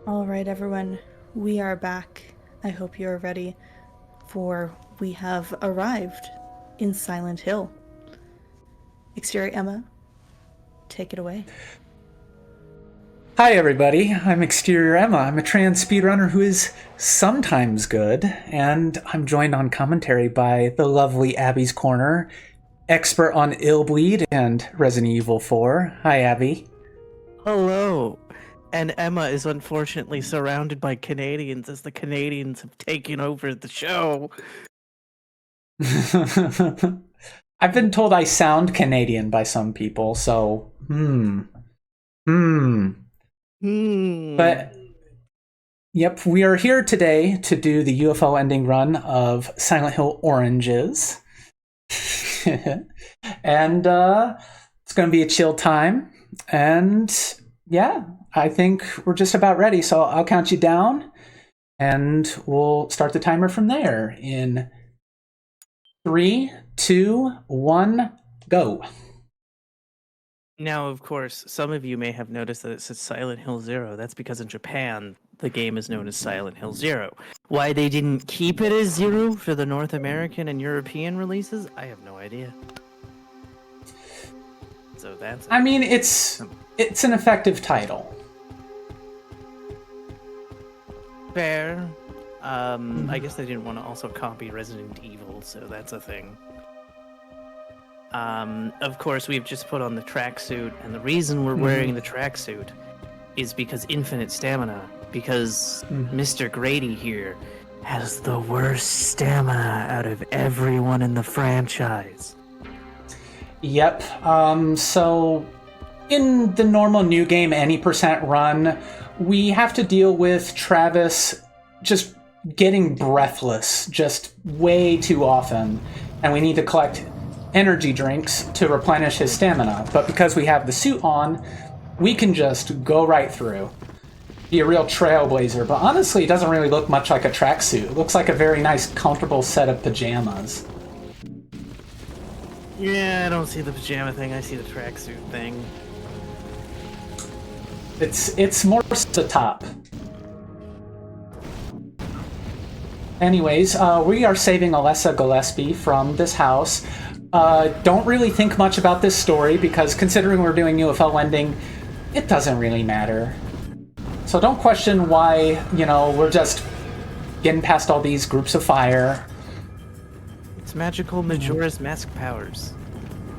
All right, everyone, we are back. I hope you're ready, for we have arrived in Silent Hill. Exterior Emma, take it away. Hi, everybody. I'm Exterior Emma. I'm a trans speedrunner who is sometimes good, and I'm joined on commentary by the lovely Abby's Corner, expert on Illbleed and Resident Evil 4. Hi, Abby. Hello. And Emma is unfortunately surrounded by Canadians as the Canadians have taken over the show. I've been told I sound Canadian by some people, so, But, yep, we are here today to do the UFO ending run of Silent Hill Oranges. And it's going to be a chill time. And yeah, I think we're just about ready. So I'll count you down and we'll start the timer from there in 3, 2, 1, go. Now, of course, some of you may have noticed that it says Silent Hill Zero. That's because in Japan, the game is known as Silent Hill Zero. Why they didn't keep it as Zero for the North American and European releases, I have no idea. So that's... I mean, it's an effective title. Fair. I guess they didn't want to also copy Resident Evil, so that's a thing. Of course, we've just put on the tracksuit, and the reason we're wearing the tracksuit is because infinite stamina, because Mr. Grady here has the worst stamina out of everyone in the franchise. Yep. So in the normal new game any percent run, we have to deal with Travis just getting breathless just way too often, and we need to collect energy drinks to replenish his stamina. But because we have the suit on, we can just go right through. Be a real trailblazer. But honestly, it doesn't really look much like a tracksuit. It looks like a very nice, comfortable set of pajamas. Yeah, I don't see the pajama thing, I see the tracksuit thing. It's more the top. Anyways, we are saving Alessa Gillespie from this house. Don't really think much about this story because considering we're doing UFO ending, it doesn't really matter. So don't question why, we're just getting past all these groups of fire. It's magical Majora's Mask powers.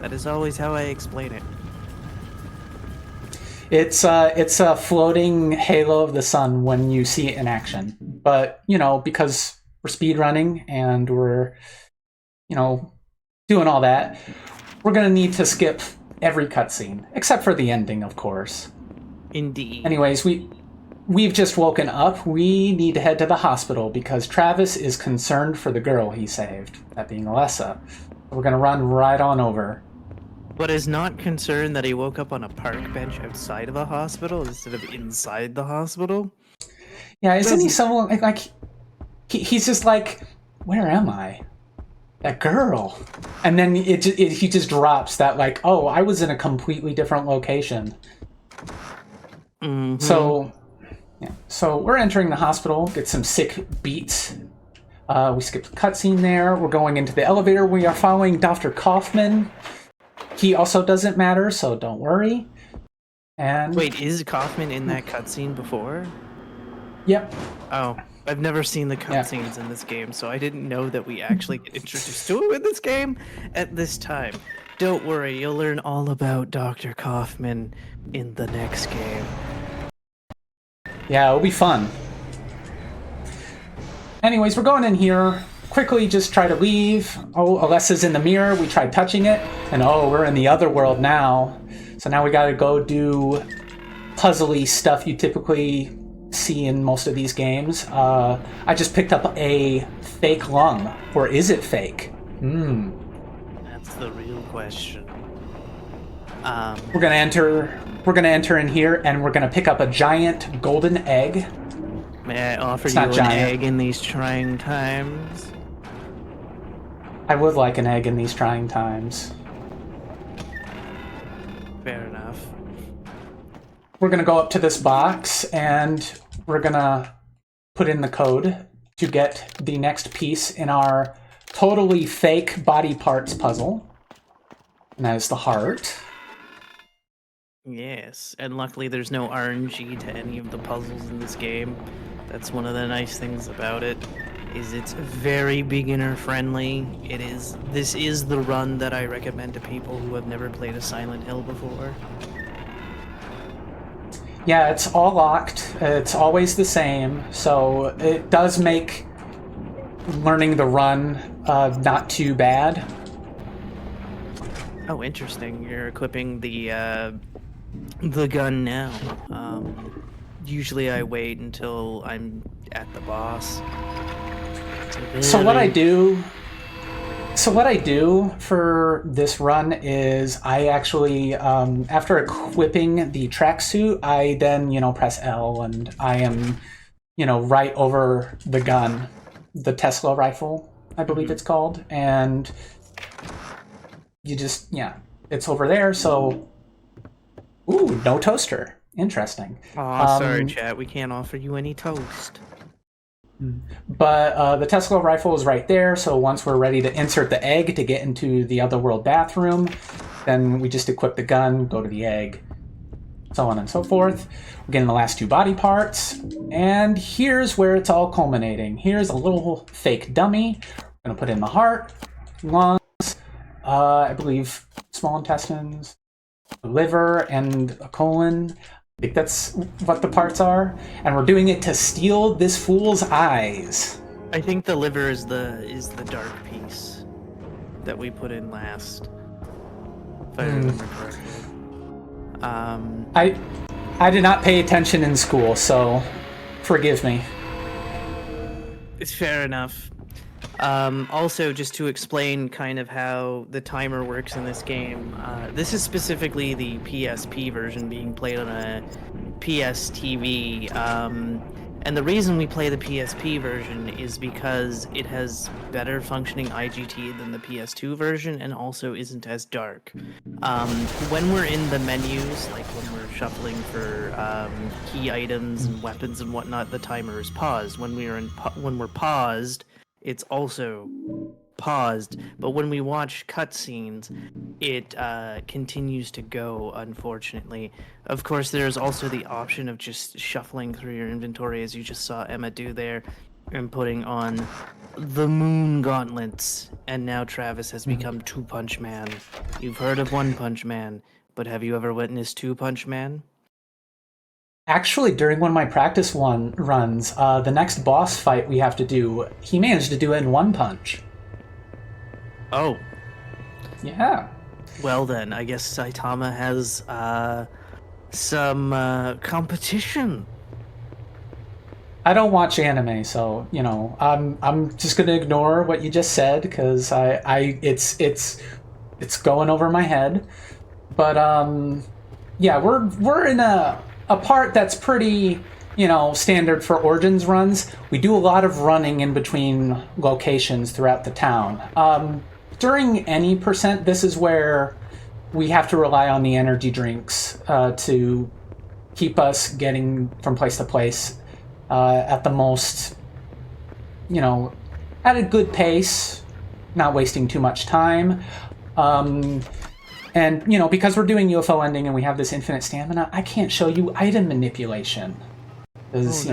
That is always how I explain it. It's a floating halo of the sun when you see it in action. But, because we're speedrunning and we're, doing all that, we're going to need to skip every cutscene, except for the ending, of course. Indeed. Anyways, we've just woken up. We need to head to the hospital because Travis is concerned for the girl he saved, that being Alessa. We're going to run right on over. But is not concerned that he woke up on a park bench outside of a hospital instead of inside the hospital? Yeah, isn't he someone like he's just like, where am I? That girl. And then he just drops that like, oh, I was in a completely different location. So we're entering the hospital, get some sick beats. We skipped the cutscene there. We're going into the elevator. We are following Dr. Kaufman. He also doesn't matter, so don't worry. And wait, is Kaufman in that cutscene before? Yep. Oh, I've never seen the cutscenes in this game, so I didn't know that we actually get introduced to him in this game at this time. Don't worry, you'll learn all about Dr. Kaufman in the next game. Yeah, it'll be fun. Anyways, we're going in here. Quickly just try to leave. Oh, Alessa's in the mirror. We tried touching it. And oh, we're in the other world now. So now we gotta go do puzzly stuff you typically see in most of these games. I just picked up a fake lung. Or is it fake? That's the real question. We're gonna enter in here and we're gonna pick up a giant golden egg. May I offer you an egg in these trying times? I would like an egg in these trying times. Fair enough. We're gonna go up to this box and we're gonna put in the code to get the next piece in our totally fake body parts puzzle. And that is the heart. Yes, and luckily there's no RNG to any of the puzzles in this game. That's one of the nice things about it, is it's very beginner friendly. This is the run that I recommend to people who have never played a Silent Hill before. Yeah, it's all locked. It's always the same, so it does make learning the run not too bad. Oh, interesting. You're equipping the gun now. Usually I wait until I'm at the boss. So what I do for this run is I actually, after equipping the tracksuit, I then, press L and I am, right over the gun, the Tesla rifle, I believe it's called, and you just, it's over there, so... Ooh, no toaster. Interesting. Aw, sorry, chat. We can't offer you any toast. But the Tesla rifle is right there, so once we're ready to insert the egg to get into the otherworld bathroom, then we just equip the gun, go to the egg, so on and so forth. We're getting the last two body parts, and here's where it's all culminating. Here's a little fake dummy. We're going to put in the heart, lungs, I believe small intestines, liver, and a colon. I think that's what the parts are. And we're doing it to steal this fool's eyes. I think the liver is the dark piece that we put in last. If I remember correctly. I did not pay attention in school, so forgive me. It's fair enough. Also, just to explain kind of how the timer works in this game, this is specifically the PSP version being played on a PS TV, and the reason we play the PSP version is because it has better functioning IGT than the PS2 version and also isn't as dark. When we're in the menus, like when we're shuffling for key items and weapons and whatnot, the timer is paused. When we're paused, it's also paused, but when we watch cutscenes, it continues to go, unfortunately. Of course, there's also the option of just shuffling through your inventory, as you just saw Emma do there, and putting on the Moon Gauntlets, and now Travis has become Two Punch Man. You've heard of One Punch Man, but have you ever witnessed Two Punch Man? Actually, during one of my practice runs, the next boss fight we have to do, he managed to do it in one punch. Oh. Yeah. Well then, I guess Saitama has some competition. I don't watch anime, so I'm just gonna ignore what you just said because it's going over my head. But yeah, we're in a part that's pretty standard for Origins runs. We do a lot of running in between locations throughout the town. During any percent, this is where we have to rely on the energy drinks to keep us getting from place to place at the most, at a good pace, not wasting too much time. And, because we're doing UFO ending and we have this infinite stamina, I can't show you item manipulation. Because,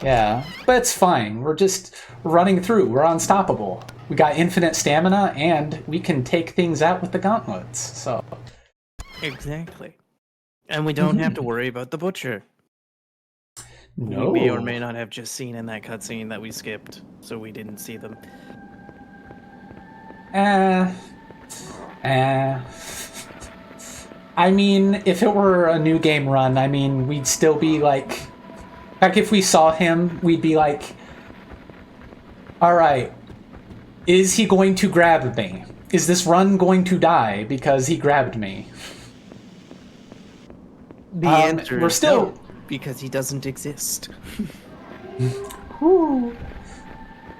yeah, but it's fine. We're just running through. We're unstoppable. We got infinite stamina, and we can take things out with the gauntlets, so... Exactly. And we don't have to worry about the butcher. No. We may or may not have just seen in that cutscene that we skipped, so we didn't see them. I mean, if it were a new game run, we'd still be like if we saw him, we'd be like, alright, is he going to grab me? Is this run going to die because he grabbed me? The answer we're is still... no, because he doesn't exist. Whew.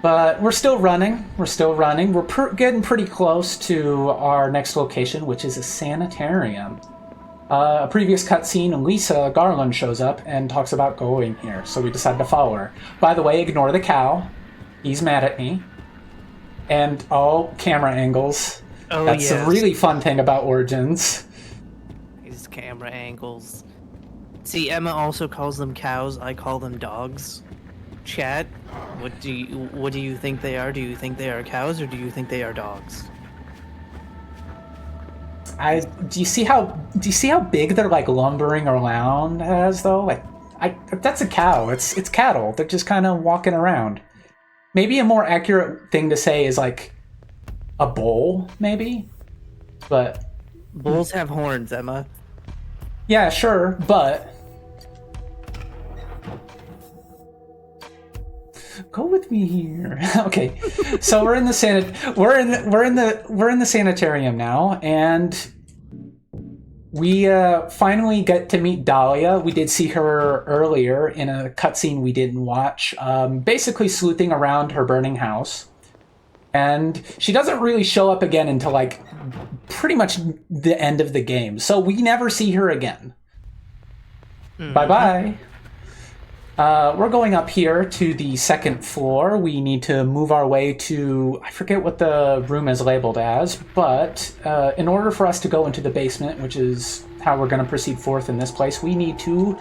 But we're still running. We're getting pretty close to our next location, which is a sanitarium. A previous cutscene, Lisa Garland shows up and talks about going here, so we decided to follow her. By the way, ignore the cow. He's mad at me. And all camera angles. Oh, That's yes. a really fun thing about Origins. These camera angles. See, Emma also calls them cows. I call them dogs. Chat, what do you think they are? Do you think they are cows or do you think they are dogs? Do you see how big they're like lumbering around as though? Like that's a cow. It's cattle. They're just kind of walking around. Maybe a more accurate thing to say is like a bull, maybe. But bulls have horns, Emma. Yeah, sure, but go with me here. Okay, so we're in the sanitarium now, and we finally get to meet Dahlia. We did see her earlier in a cutscene we didn't watch, basically sleuthing around her burning house. And she doesn't really show up again until like pretty much the end of the game. So we never see her again. Mm-hmm. Bye-bye. We're going up here to the second floor. We need to move our way to, I forget what the room is labeled as, but in order for us to go into the basement, which is how we're going to proceed forth in this place, we need to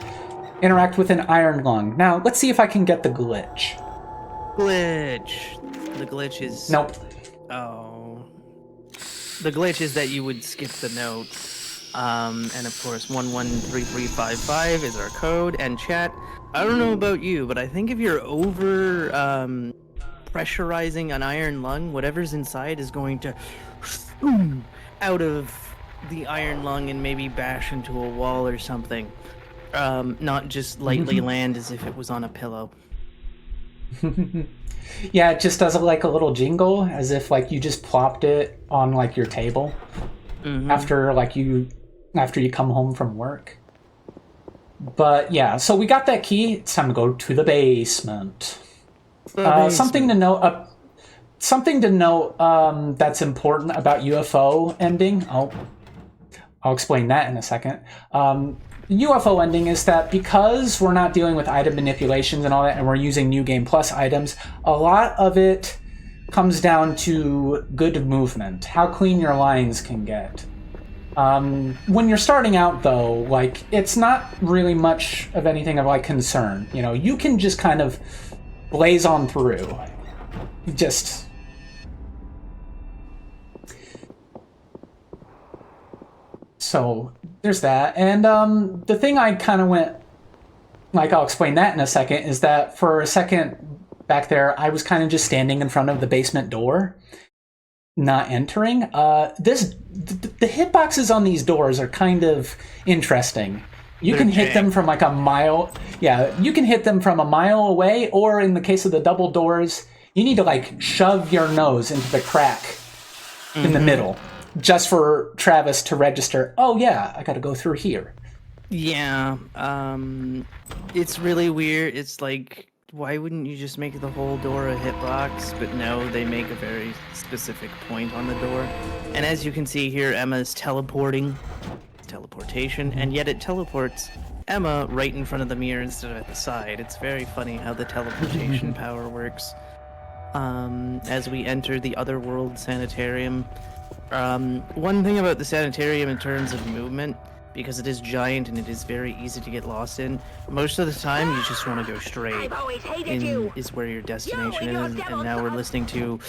interact with an iron lung. Now, let's see if I can get the glitch. Glitch. The glitch is... Nope. Oh. The glitch is that you would skip the note. And of course, 113355 is our code. And chat, I don't know about you, but I think if you're over pressurizing an iron lung, whatever's inside is going to out of the iron lung and maybe bash into a wall or something. Not just lightly land as if it was on a pillow. Yeah, it just does like a little jingle, as if like you just plopped it on like your table after you come home from work. But yeah, so we got that key. It's time to go to the basement. Something to note. That's important about UFO ending. I'll explain that in a second. UFO ending is that because we're not dealing with item manipulations and all that, and we're using New Game Plus items, a lot of it comes down to good movement, how clean your lines can get. When you're starting out, though, like, it's not really much of anything of, like, concern. You know, you can just kind of blaze on through. Just... So, there's that. And the thing I kind of went... Like, I'll explain that in a second, is that for a second back there, I was kind of just standing in front of the basement door, not entering. The hitboxes on these doors are kind of interesting. You can hit them from like a mile. Yeah, you can hit them from a mile away, or in the case of the double doors, you need to like shove your nose into the crack in the middle, just for Travis to register, oh yeah, I gotta go through here. Yeah, it's really weird. It's like, why wouldn't you just make the whole door a hitbox? But no, they make a very specific point on the door. And as you can see here, Emma's teleportation, and yet it teleports Emma right in front of the mirror instead of at the side. It's very funny how the teleportation power works. As we enter the Otherworld Sanitarium, one thing about the Sanitarium in terms of movement, because it is giant and it is very easy to get lost in, most of the time you just want to go straight in is where your destination is. And now we're listening to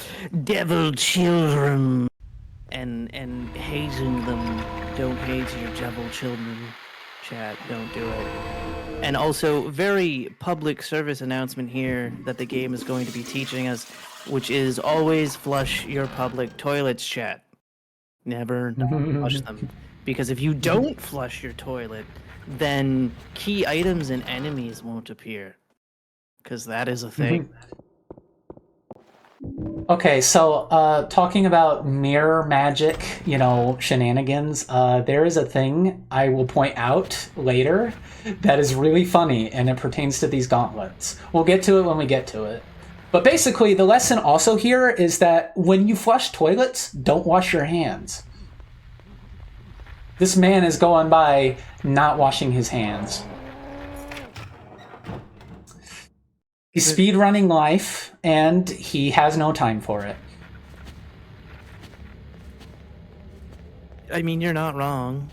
Devil Children and hating them. Don't hate your devil children, chat, don't do it. And also, very public service announcement here that the game is going to be teaching us, which is always flush your public toilets, chat. Never not flush them. Because if you don't flush your toilet, then key items and enemies won't appear. Because that is a thing. Okay, so talking about mirror magic, shenanigans, there is a thing I will point out later that is really funny, and it pertains to these gauntlets. We'll get to it when we get to it. But basically, the lesson also here is that when you flush toilets, don't wash your hands. This man is going by not washing his hands. He's speedrunning life, and he has no time for it. I mean, you're not wrong.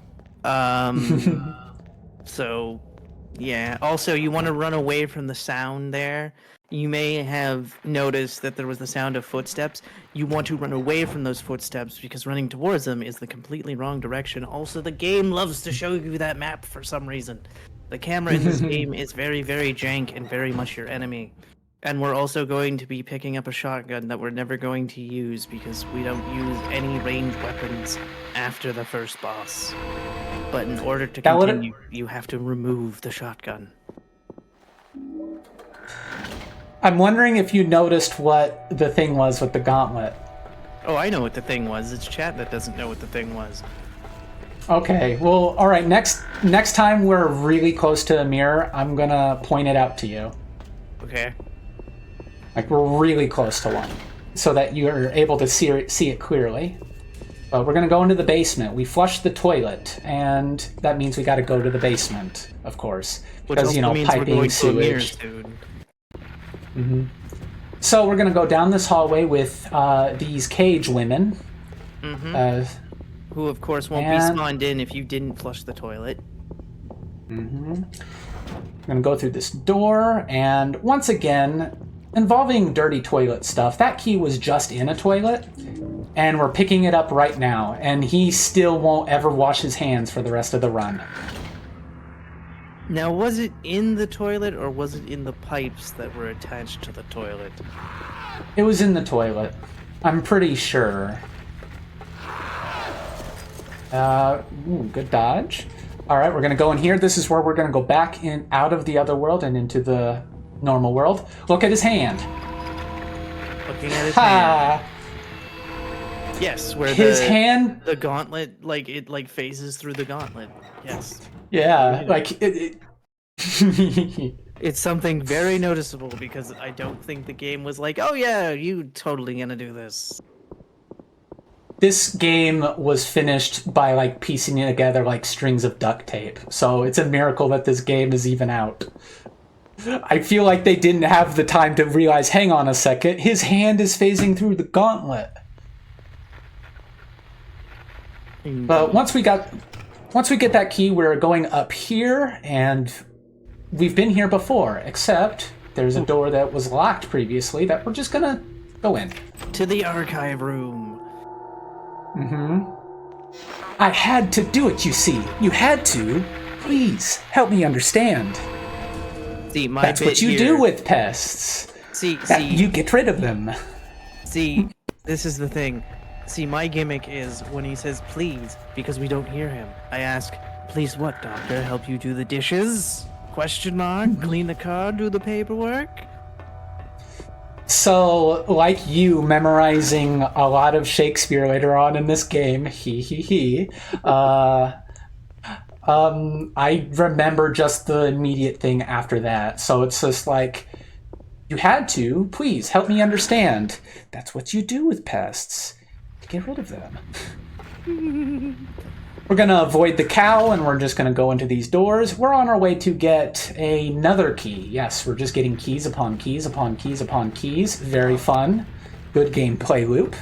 So, yeah. Also, you want to run away from the sound there. You may have noticed that there was the sound of footsteps. You want to run away from those footsteps because running towards them is the completely wrong direction. Also, the game loves to show you that map for some reason. The camera in this game is very, very jank and very much your enemy. And we're also going to be picking up a shotgun that we're never going to use because we don't use any ranged weapons after the first boss. But in order to continue, you have to remove the shotgun. I'm wondering if you noticed what the thing was with the gauntlet. Oh, I know what the thing was. It's chat that doesn't know what the thing was. Okay, well, all right. Next time we're really close to a mirror, I'm gonna point it out to you. Okay. Like we're really close to one, so that you're able to see it clearly. But we're gonna go into the basement. We flushed the toilet, and that means we got to go to the basement, of course, because means piping, we're going sewage. to a mirror, Mm-hmm. So we're gonna go down this hallway with these cage women. Mm-hmm. Who, of course, won't be spawned in if you didn't flush the toilet. Mm-hmm. I'm gonna go through this door, and once again, involving dirty toilet stuff, that key was just in a toilet, and we're picking it up right now, and he still won't ever wash his hands for the rest of the run. Now, was it in the toilet, or was it in the pipes that were attached to the toilet? It was in the toilet. I'm pretty sure. Good dodge. All right, we're gonna go in here. This is where we're gonna go back in out of the other world and into the normal world. Look at his hand. Looking at his hand. Yes, where his hand, the gauntlet, it phases through the gauntlet. Yes. Yeah, like it. It's something very noticeable because I don't think the game was like, oh yeah, you totally gonna do this. This game was finished by piecing it together like strings of duct tape. So it's a miracle that this game is even out. I feel like they didn't have the time to realize, hang on a second, his hand is phasing through the gauntlet. But once we get that key, we're going up here, and we've been here before, except there's a door that was locked previously that we're just gonna go in. To the archive room. Mm-hmm. I had to do it, you see. You had to. Please, help me understand. See, that's what you do with pests. See, you get rid of them. See, this is the thing. See, my gimmick is when he says please, because we don't hear him. I ask, please what, doctor? Help you do the dishes? Question mark? Clean the car? Do the paperwork? So, like you memorizing a lot of Shakespeare later on in this game, I remember just the immediate thing after that. So it's just like, you had to, please, help me understand. That's what you do with pests. Get rid of them. We're going to avoid the cow, and we're just going to go into these doors. We're on our way to get another key. Yes, we're just getting keys upon keys upon keys upon keys. Very fun. Good gameplay loop.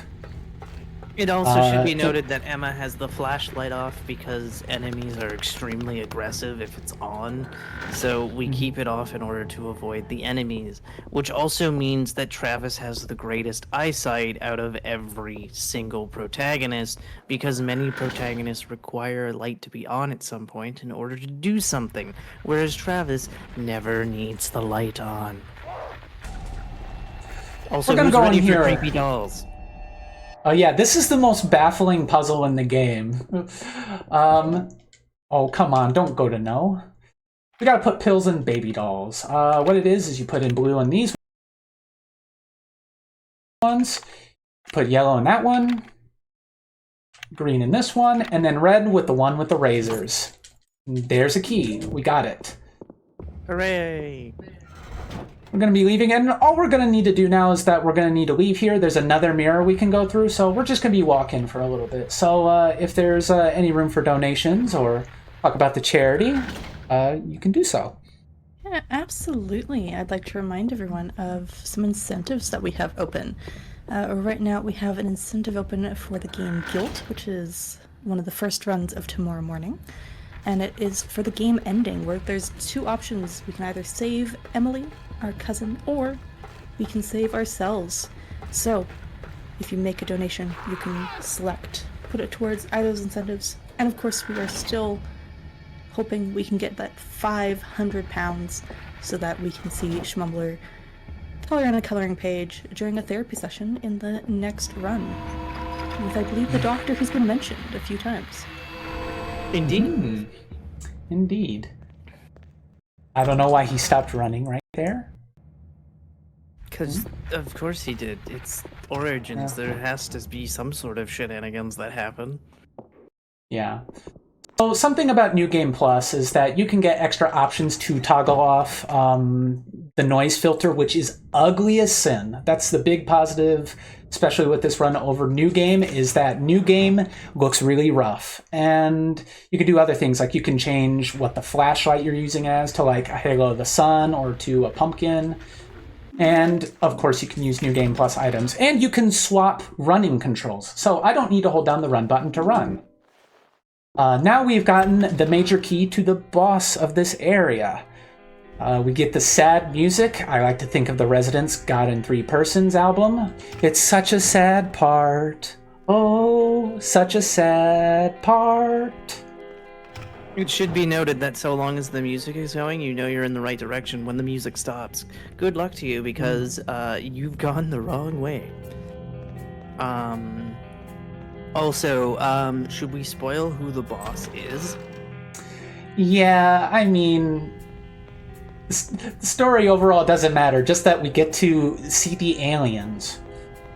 It also should be noted that Emma has the flashlight off because enemies are extremely aggressive if it's on. So we keep it off in order to avoid the enemies, which also means that Travis has the greatest eyesight out of every single protagonist because many protagonists require a light to be on at some point in order to do something, whereas Travis never needs the light on. Also, who's ready for creepy dolls? Oh yeah, this is the most baffling puzzle in the game. Oh, come on, don't go to no. We gotta put pills in baby dolls. What it is you put in blue in these ones, put yellow in that one, green in this one, and then red with the one with the razors. There's a key. We got it. Hooray! we're going to be leaving, and all we're going to need to do now is that we're going to need to leave here. There's another mirror we can go through, so we're just going to be walking for a little bit. So if there's any room for donations or talk about the charity, you can do so. Yeah, absolutely. I'd like to remind everyone of some incentives that we have open. Right now, we have an incentive open for the game Guilt, which is one of the first runs of tomorrow morning. And it is for the game ending, where there's two options. We can either save Emily, our cousin, or we can save ourselves. So, if you make a donation, you can select, put it towards either of those incentives. And of course, we are still hoping we can get that £500 so that we can see Schmumbler color on a coloring page during a therapy session in the next run. With, I believe, the doctor who's been mentioned a few times. Indeed. Indeed. I don't know why he stopped running right there. Because, of course he did. It's Origins. There has to be some sort of shenanigans that happen. Yeah. So something about New Game Plus is that you can get extra options to toggle off the noise filter, which is ugly as sin. That's the big positive, especially with this run over New Game, is that New Game looks really rough. And you can do other things, like you can change what the flashlight you're using as to like a halo of the sun or to a pumpkin. And of course you can use New Game Plus items. And you can swap running controls. So I don't need to hold down the run button to run. Now we've gotten the major key to the boss of this area. We get the sad music. I like to think of the Residents' God in Three Persons album. It's such a sad part. Oh, such a sad part. It should be noted that so long as the music is going, you know you're in the right direction. When the music stops, good luck to you, because you've gone the wrong way. Also, should we spoil who the boss is? Yeah, I mean, the story overall doesn't matter, just that we get to see the aliens.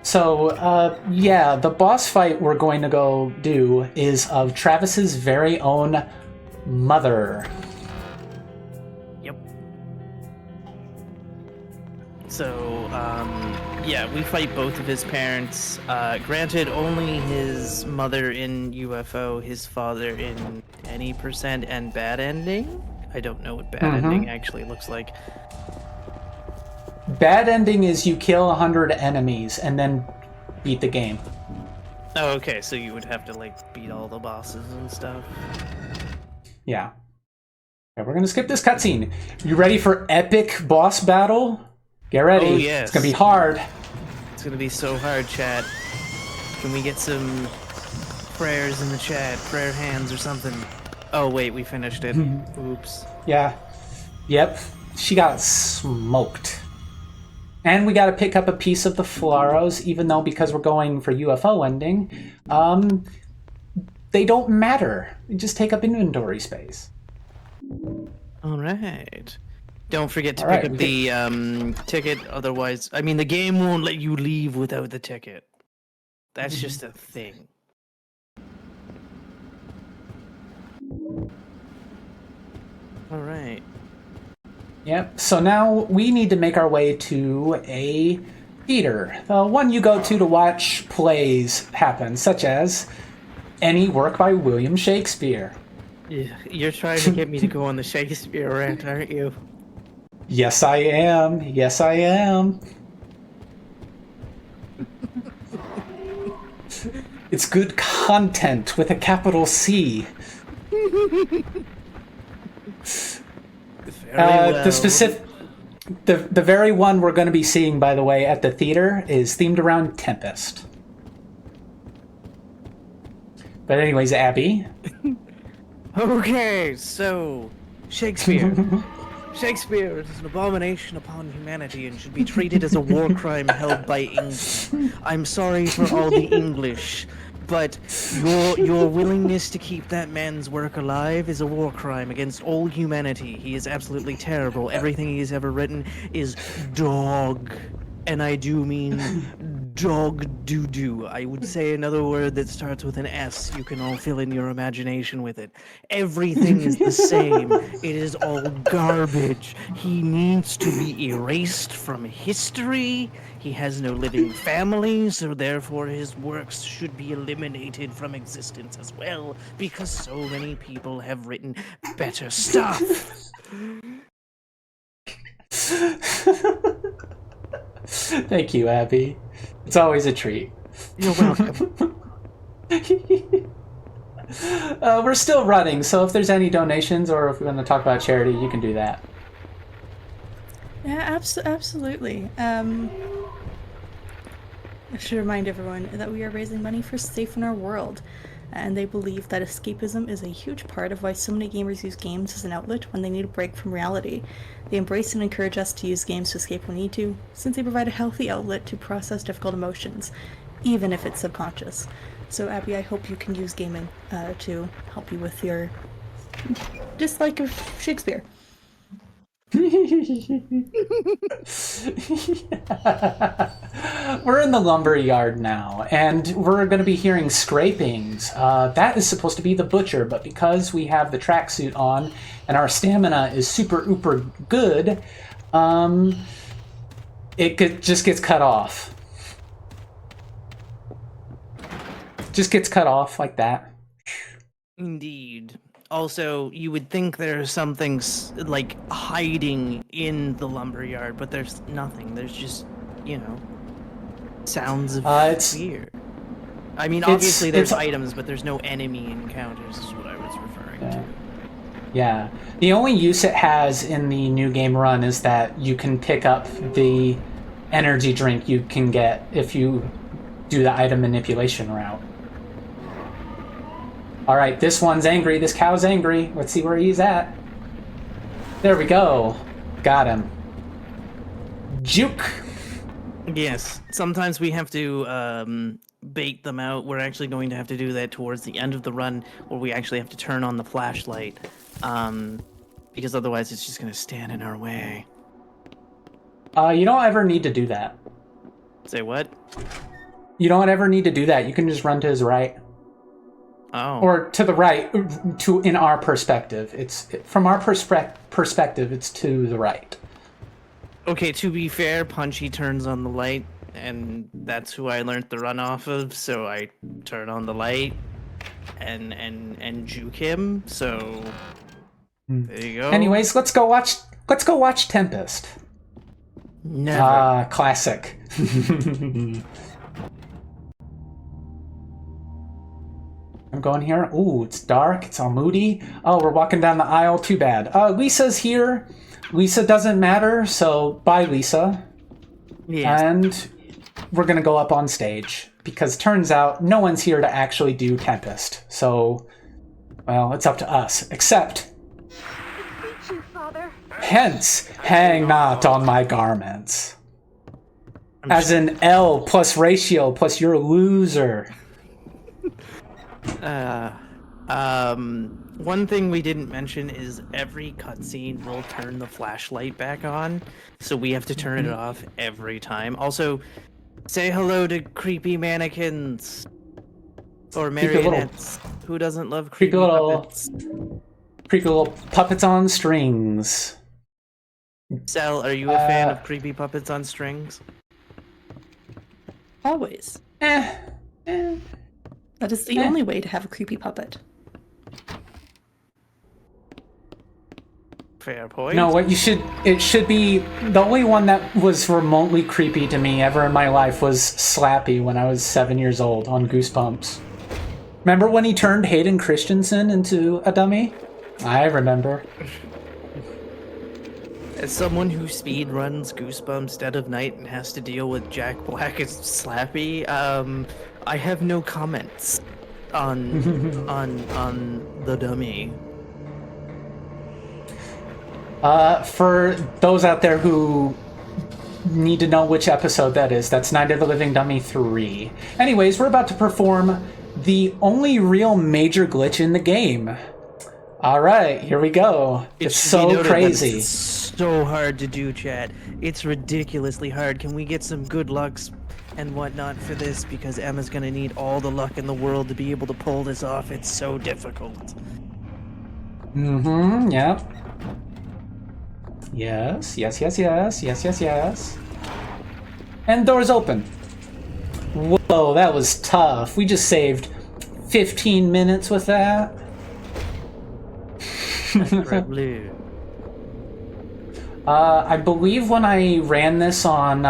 So, yeah, the boss fight we're going to go do is of Travis's very own mother. Yep. So, yeah, we fight both of his parents. Granted, only his mother in UFO, his father in any percent and bad ending. I don't know what bad ending actually looks like. Bad ending is you kill 100 enemies and then beat the game. Oh, okay, so you would have to, like, beat all the bosses and stuff. Yeah. Okay, we're gonna skip this cutscene. You ready for epic boss battle? Get ready. Oh, yes. It's gonna be hard. It's gonna be so hard, chat. Can we get some prayers in the chat? Prayer hands or something? Oh, wait, we finished it. Oops. Yeah. Yep. She got smoked. And we gotta pick up a piece of the Flaros, even though because we're going for UFO ending, they don't matter. They just take up inventory space. Alright. Don't forget to pick up the ticket, otherwise... I mean, the game won't let you leave without the ticket. That's just a thing. Alright. Yep, so now we need to make our way to a theater. The one you go to watch plays happen, such as any work by William Shakespeare. Yeah, you're trying to get me to go on the Shakespeare rant, aren't you? Yes, I am. Yes, I am. It's good content with a capital C. The very one we're going to be seeing, by the way, at the theater is themed around Tempest. But anyways, Abby. Okay, so Shakespeare. Shakespeare is an abomination upon humanity and should be treated as a war crime held by England. I'm sorry for all the English, but your willingness to keep that man's work alive is a war crime against all humanity. He is absolutely terrible. Everything he's ever written is dog. And I do mean Dog doo-doo. I would say another word that starts with an S. You can all fill in your imagination with it. Everything is the same. It is all garbage. He needs to be erased from history. He has no living family, so therefore his works should be eliminated from existence as well, because so many people have written better stuff. Thank you, Abby. It's always a treat. You're welcome. We're still running, so if there's any donations or if we want to talk about charity, you can do that. Yeah, absolutely. I should remind everyone that we are raising money for Safe in Our World, and they believe that escapism is a huge part of why so many gamers use games as an outlet when they need a break from reality. They embrace and encourage us to use games to escape when we need to, since they provide a healthy outlet to process difficult emotions, even if it's subconscious. So, Abby, I hope you can use gaming to help you with your dislike of Shakespeare. We're in the lumber yard now, and we're going to be hearing scrapings. That is supposed to be the butcher, but because we have the tracksuit on and our stamina is super ooper good, just gets cut off. Just gets cut off like that. Indeed. Also, you would think there's something like hiding in the lumberyard, but there's nothing. There's just, sounds of fear. I mean, obviously there's items, but there's no enemy encounters, is what I was referring to. Yeah. The only use it has in the new game run is that you can pick up the energy drink you can get if you do the item manipulation route. Alright, this one's angry. This cow's angry. Let's see where he's at. There we go. Got him. Juke! Yes, sometimes we have to bait them out. We're actually going to have to do that towards the end of the run, where we actually have to turn on the flashlight, because otherwise it's just going to stand in our way. You don't ever need to do that. Say what? You don't ever need to do that. You can just run to his right. Oh. Or to the right, in our perspective. From our perspective, it's to the right. Okay, to be fair, Punchy turns on the light, and that's who I learned the run off of, so I turn on the light and juke him, so there you go. Anyways, let's go watch Tempest. Never. Classic. I'm going here. Ooh, it's dark. It's all moody. Oh, we're walking down the aisle. Too bad. Lisa's here. Lisa doesn't matter, so bye, Lisa. Yes. And we're going to go up on stage, because turns out no one's here to actually do Tempest. So, well, it's up to us. Except, hence, hang not on my garments. As in L plus ratio plus you're a loser. One thing we didn't mention is every cutscene will turn the flashlight back on, so we have to turn it off every time. Also, say hello to creepy mannequins or marionettes. Who doesn't love creepy puppets? Creepy little puppets on strings. Sal, are you a fan of creepy puppets on strings? Always. That is the only way to have a creepy puppet. Fair point. No, it should be, the only one that was remotely creepy to me ever in my life was Slappy when I was 7 years old on Goosebumps. Remember when he turned Hayden Christensen into a dummy? I remember. As someone who speedruns Goosebumps Dead of Night and has to deal with Jack Black as Slappy, I have no comments on the dummy. For those out there who need to know which episode that is, that's Night of the Living Dummy 3. Anyways, we're about to perform the only real major glitch in the game. All right, here we go. It's should be so noted that crazy. It's so hard to do, chat. It's ridiculously hard. Can we get some good lucks and whatnot for this? Because Emma's gonna need all the luck in the world to be able to pull this off. It's so difficult. Mm-hmm, yep. Yes, yes, yes, yes, yes, yes, yes. And doors open. Whoa, that was tough. We just saved 15 minutes with that. Blue. I believe when I ran this on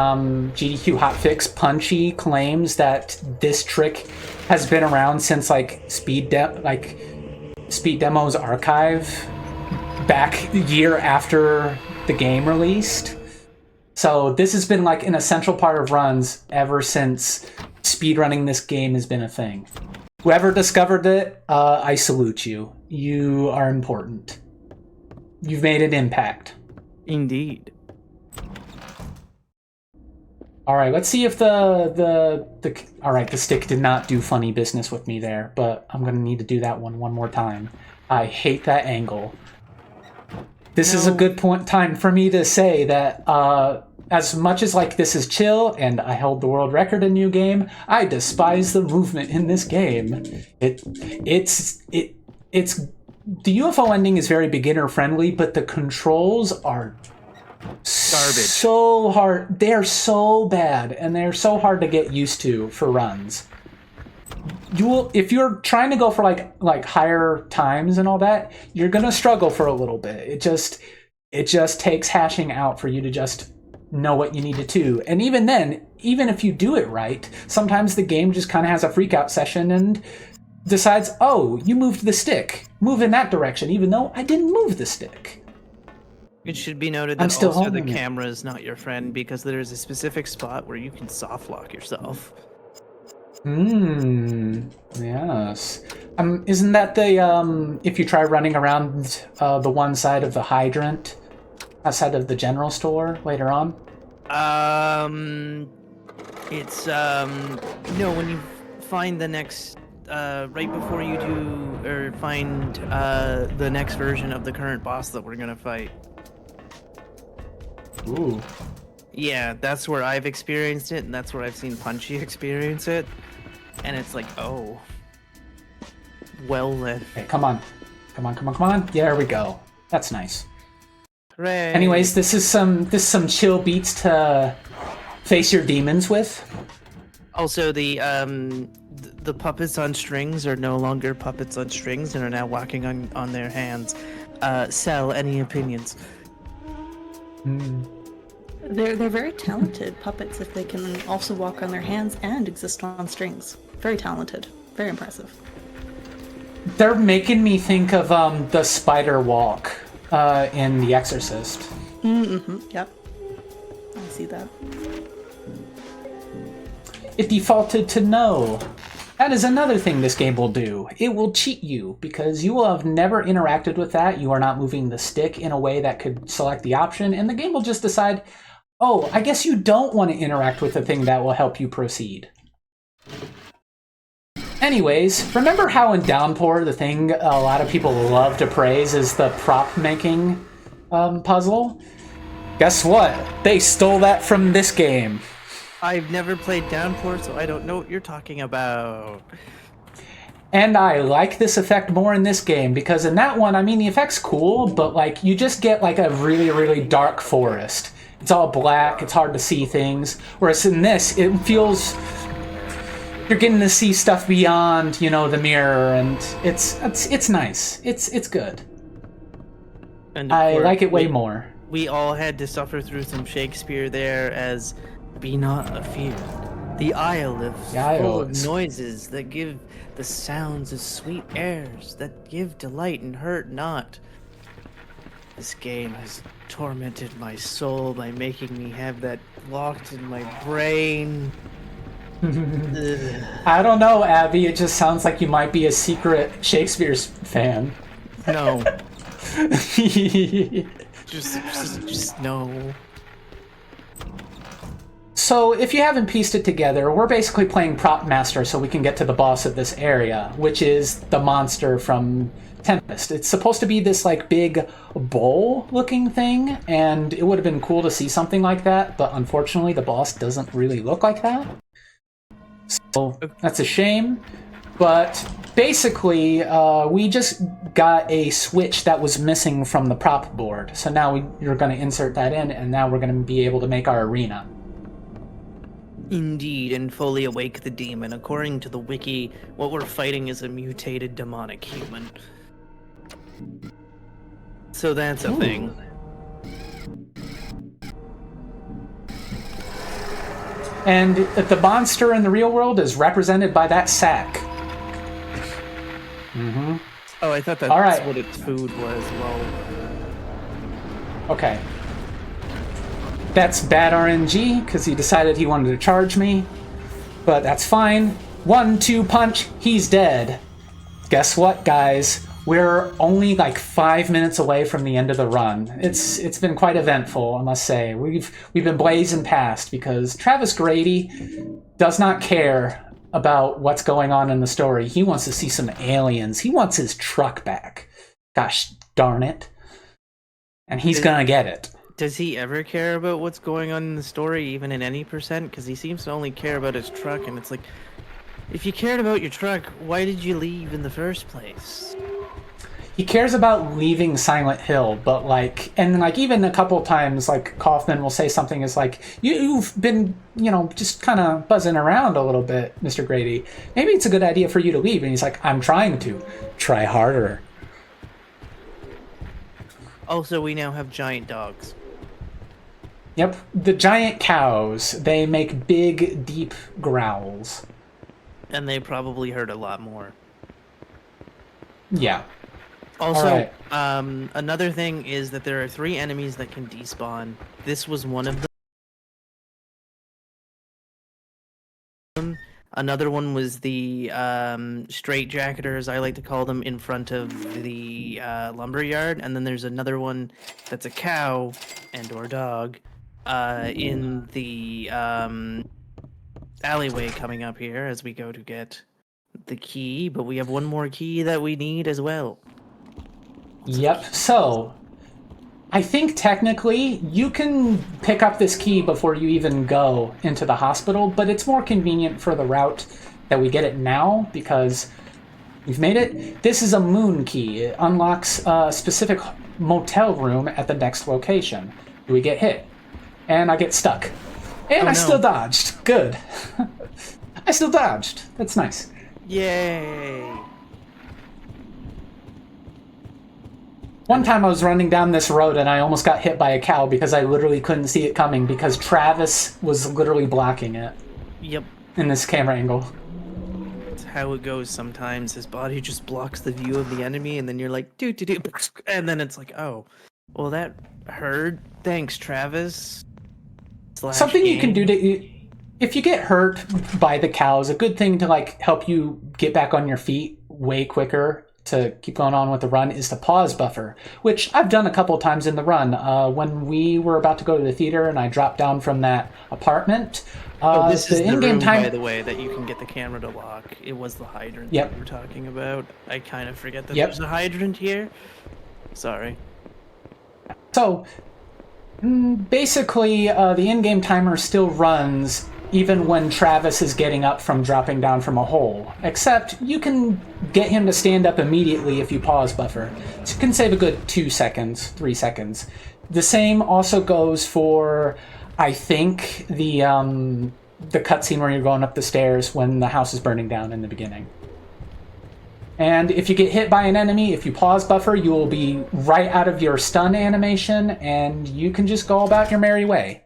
GDQ Hotfix, Punchy claims that this trick has been around since like Speed Demo's archive back a year after the game released. So this has been like an essential part of runs ever since speedrunning this game has been a thing. Whoever discovered it, I salute you. You are important. You've made an impact. Indeed. All right, let's see if the all right, the stick did not do funny business with me there, but I'm gonna need to do that one more time. I hate that angle. This is a good time for me to say that as much as like this is chill and I held the world record in New Game, I despise the movement in this game. It's the UFO ending is very beginner friendly, but the controls are Garbage. so hard. They're so bad and they're so hard to get used to for runs. If you're trying to go for like higher times and all that, you're gonna struggle for a little bit. It just takes hashing out for you to just know what you need to do. And even then, even if you do it right, sometimes the game just kind of has a freak out session and decides, oh, you moved the stick. Move in that direction, even though I didn't move the stick. It should be noted I'm that still also the holding it. camera is not your friend because there is a specific spot where you can soft lock yourself. Yes. Isn't that the if you try running around the one side of the hydrant outside of the general store later on? It's no, when you find the next right before you do or find the next version of the current boss that we're gonna fight. Ooh. Yeah, that's where I've experienced it, and that's where I've seen Punchy experience it. And it's like, oh. Well then. Okay, come on. Come on. There we go. That's nice. Hooray. Anyways, this is some chill beats to face your demons with. Also, the puppets on strings are no longer puppets on strings and are now walking on their hands. Sell any opinions? They're very talented puppets if they can also walk on their hands and exist on strings. Very talented. Very impressive. They're making me think of the spider walk in The Exorcist. Mm-hmm. Yep. I see that. It defaulted to no. That is another thing this game will do. It will cheat you because you will have never interacted with that. You are not moving the stick in a way that could select the option, and the game will just decide, oh, I guess you don't want to interact with the thing that will help you proceed. Anyways, remember how in Downpour the thing a lot of people love to praise is the prop making puzzle? Guess what? They stole that from this game. I've never played Downpour, so I don't know what you're talking about. And I like this effect more in this game because in that one, I mean, the effect's cool, but like you just get like a really, really dark forest. It's all black, it's hard to see things. Whereas in this, it feels you're getting to see stuff beyond, you know, the mirror, and it's nice. It's good. And I like it way more. We all had to suffer through some Shakespeare there as be not afeard. The isle is full of noises that give the sounds of sweet airs that give delight and hurt not. This game has tormented my soul by making me have that locked in my brain. I don't know, Abby. It just sounds like you might be a secret Shakespeare fan. No. just no. So, if you haven't pieced it together, we're basically playing Prop Master so we can get to the boss of this area, which is the monster from Tempest. It's supposed to be this like big bowl-looking thing, and it would have been cool to see something like that, but unfortunately the boss doesn't really look like that. So that's a shame. But basically, we just got a switch that was missing from the prop board. So now you're going to insert that in, and now we're going to be able to make our arena. Indeed, and fully awake the demon. According to the wiki, what we're fighting is a mutated demonic human. So that's a thing. And the monster in the real world is represented by that sack. Mm-hmm. Oh, I thought that's right. what its food was. Well, okay. That's bad RNG, because he decided he wanted to charge me. But that's fine. 1-2 punch, he's dead. Guess what, guys? We're only like 5 minutes away from the end of the run. It's been quite eventful, I must say. We've been blazing past because Travis Grady does not care about what's going on in the story. He wants to see some aliens. He wants his truck back. Gosh darn it. And he's gonna get it. Does he ever care about what's going on in the story, even in any percent? Because he seems to only care about his truck, and it's like, if you cared about your truck, why did you leave in the first place? He cares about leaving Silent Hill, but like, and like even a couple times, like Kaufman will say something is like, you've been, just kind of buzzing around a little bit, Mr. Grady. Maybe it's a good idea for you to leave. And he's like, I'm trying to. Try harder. Also, we now have giant dogs. Yep, the giant cows, they make big, deep growls. And they probably hurt a lot more. Yeah. Also, another thing is that there are 3 enemies that can despawn. This was one of them. Another one was the straitjacketers, I like to call them, in front of the lumberyard. And then there's another one that's a cow and or dog in the alleyway coming up here as we go to get the key. But we have one more key that we need as well. Yep, so I think technically you can pick up this key before you even go into the hospital, but it's more convenient for the route that we get it now because we've made it. This is a moon key. It unlocks a specific motel room at the next location. We get hit, and I get stuck. And I still dodged. Good. I still dodged. That's nice. Yay! One time I was running down this road and I almost got hit by a cow because I literally couldn't see it coming because Travis was literally blocking it. Yep. In this camera angle. That's how it goes sometimes. His body just blocks the view of the enemy and then you're like, doo-doo-doo, and then it's like, oh, well that hurt. Thanks, Travis. Something you can do to... If you get hurt by the cows, a good thing to like help you get back on your feet way quicker to keep going on with the run is to pause buffer, which I've done a couple times in the run. When we were about to go to the theater and I dropped down from that apartment, this is the room, by the way, that you can get the camera to lock. It was the hydrant that we were talking about. I kind of forget that there's a hydrant here. Sorry. So, basically, the in-game timer still runs even when Travis is getting up from dropping down from a hole. Except, you can get him to stand up immediately if you pause buffer. So you can save a good 2 seconds, 3 seconds. The same also goes for, I think, the cutscene where you're going up the stairs when the house is burning down in the beginning. And if you get hit by an enemy, if you pause buffer, you will be right out of your stun animation, and you can just go about your merry way.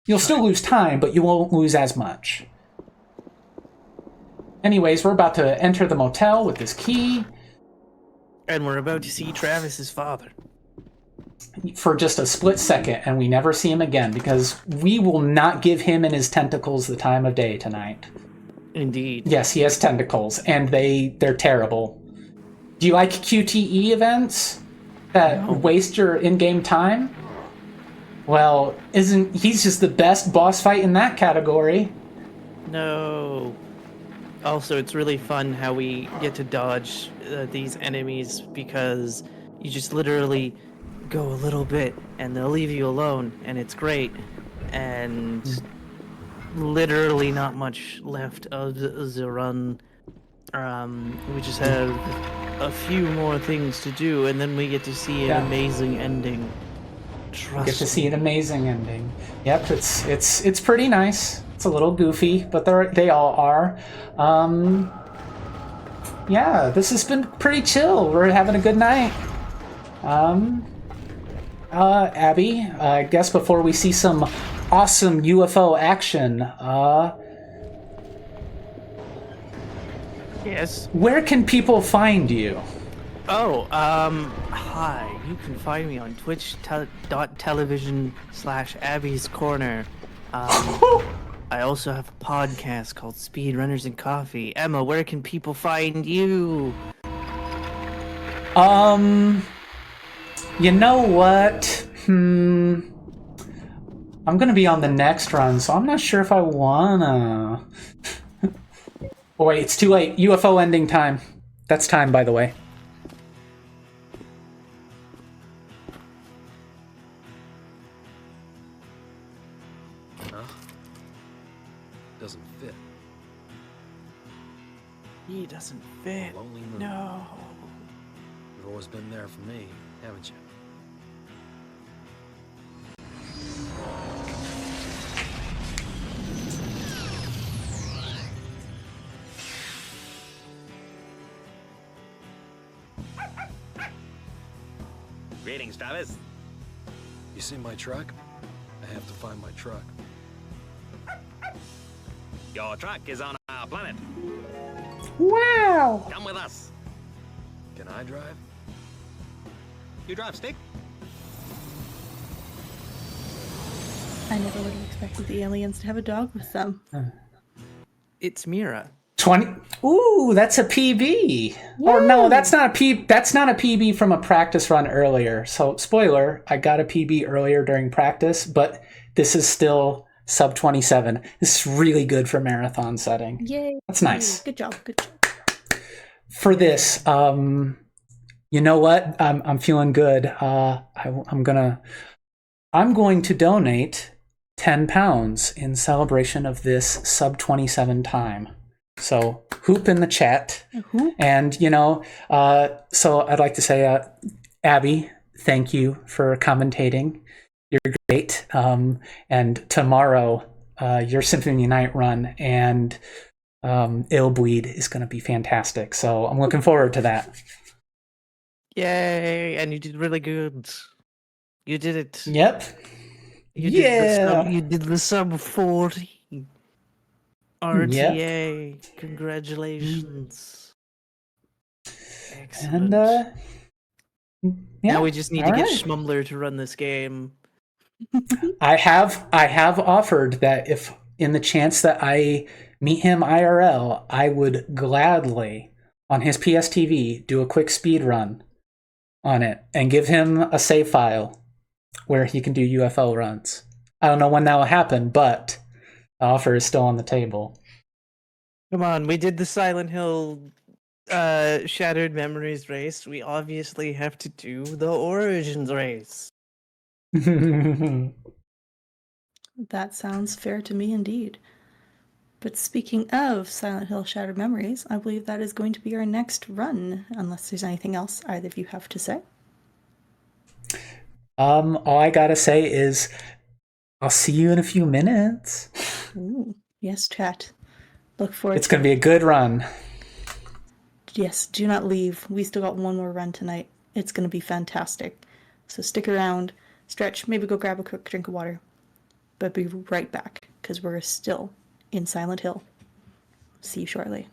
You'll still lose time, but you won't lose as much. Anyways, we're about to enter the motel with this key. And we're about to see Travis's father. For just a split second, and we never see him again, because we will not give him and his tentacles the time of day tonight. Indeed. Yes, he has tentacles, and they're terrible. Do you like QTE events that waste your in-game time? Well, he's just the best boss fight in that category? No. Also, it's really fun how we get to dodge these enemies because you just literally go a little bit and they'll leave you alone, and it's great. And literally not much left of the run. We just have a few more things to do, and then we get to see an amazing ending. Trust Get to see me. an amazing ending. Yep, it's pretty nice. It's a little goofy, but they all are. Yeah, this has been pretty chill. We're having a good night. Abby, I guess before we see some awesome UFO action, Yes. where can people find you? Oh, hi. You can find me on twitch.tv/Abby's Corner. I also have a podcast called Speedrunners and Coffee. Emma, where can people find you? You know what? I'm gonna be on the next run, so I'm not sure if I wanna. Oh wait, it's too late. UFO ending time. That's time, by the way. Doesn't fit. He doesn't fit. Lonely moon. No. You've always been there for me, haven't you? Greetings, Travis. You see my truck? I have to find my truck. Your truck is on our planet. Wow! Come with us. Can I drive? You drive stick? I never would have expected the aliens to have a dog with them. It's Mira. 20. Ooh, that's a PB. Or no, that's not a PB from a practice run earlier. So, spoiler, I got a PB earlier during practice, but this is still sub 27. This is really good for marathon setting. Yay. That's nice. Good job. Good job. For this, you know what? I'm feeling good. I'm going to donate 10 pounds in celebration of this sub 27 time. So hoop in the chat. And, so I'd like to say, Abby, thank you for commentating. You're great. And tomorrow, your Symphony Night run and Illbleed is going to be fantastic. So I'm looking forward to that. Yay! And you did really good. You did it. Yep. You Yeah. did the sub 40. RTA. Congratulations. Excellent. And now we just need to all get right. Schmumbler to run this game. I have offered that if in the chance that I meet him IRL, I would gladly on his PSTV do a quick speed run on it and give him a save file where he can do UFO runs. I don't know when that will happen, but the offer is still on the table. Come on, we did the Silent Hill Shattered Memories race. We obviously have to do the Origins race. That sounds fair to me indeed. But speaking of Silent Hill Shattered Memories, I believe that is going to be our next run, unless there's anything else either of you have to say. All I gotta say is I'll see you in a few minutes. Ooh, yes, chat. Look forward It's gonna be a good run. Yes, do not leave. We still got one more run tonight. It's going to be fantastic. So stick around, stretch, maybe go grab a quick drink of water. But be right back, because we're still in Silent Hill. See you shortly.